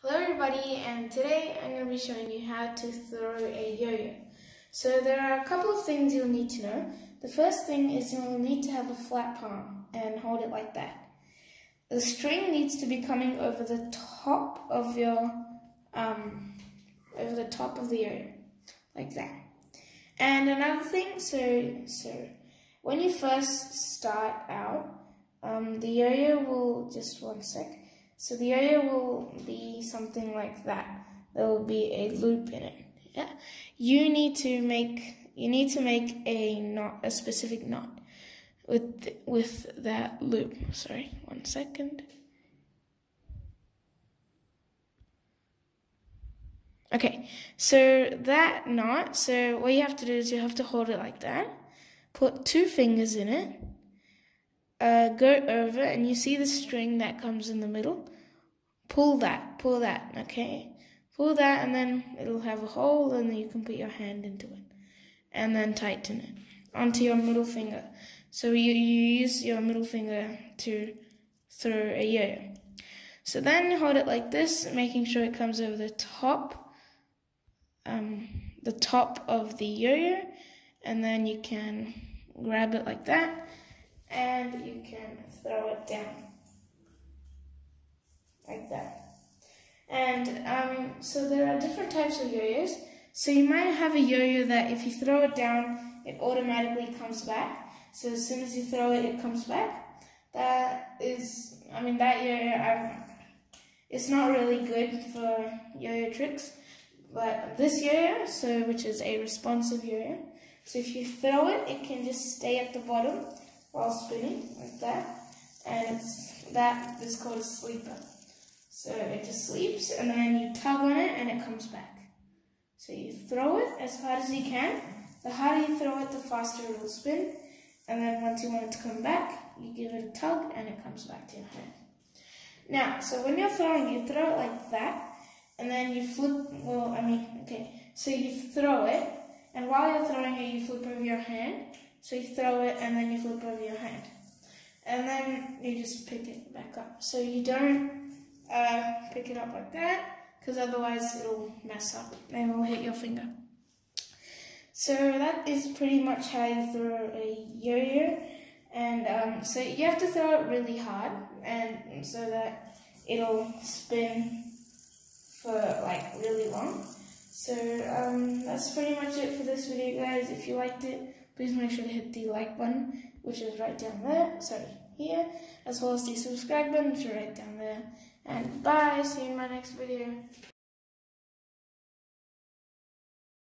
Hello everybody, and today I'm going to be showing you how to throw a yo-yo. So there are a couple of things you'll need to know. The first thing is you'll need to have a flat palm and hold it like that. The string needs to be coming over the top of your the yo-yo, like that. And another thing, so when you first start out, the yo-yo will, just one sec. So the yo-yo will be something like that. There will be a loop in it. Yeah. You need to make a knot, a specific knot with that loop. Sorry, one second. Okay, so that knot, so what you have to do is you have to hold it like that, put two fingers in it, go over, and you see the string that comes in the middle. Pull that, okay? Pull that, and then it'll have a hole, and then you can put your hand into it. And then tighten it onto your middle finger. So you use your middle finger to throw a yo-yo. So then hold it like this, making sure it comes over the top of the yo-yo, and then you can grab it like that, and you can throw it down. Like that. And so there are different types of yo-yos. So you might have a yo-yo that if you throw it down, it automatically comes back. So as soon as you throw it, it comes back. That yo-yo, it's not really good for yo-yo tricks. But this yo-yo, which is a responsive yo-yo, so if you throw it, it can just stay at the bottom while spinning like that. And that is called a sleeper. So it just sleeps, and then you tug on it, and it comes back. So you throw it as hard as you can. The harder you throw it, the faster it will spin. And then once you want it to come back, you give it a tug, and it comes back to your hand. Now, so when you're throwing, you throw it like that, and then you flip, so you throw it, and while you're throwing it, you flip over your hand. So you throw it, and then you flip over your hand. And then you just pick it back up. So you don't pick it up like that, because otherwise it'll mess up and it'll hit your finger. So that is pretty much how you throw a yo-yo, and so you have to throw it really hard, and so that it'll spin for like really long. So that's pretty much it for this video, guys. If you liked it, please make sure to hit the like button, which is right down there, here, as well as the subscribe button, which is right down there. And bye, see you in my next video.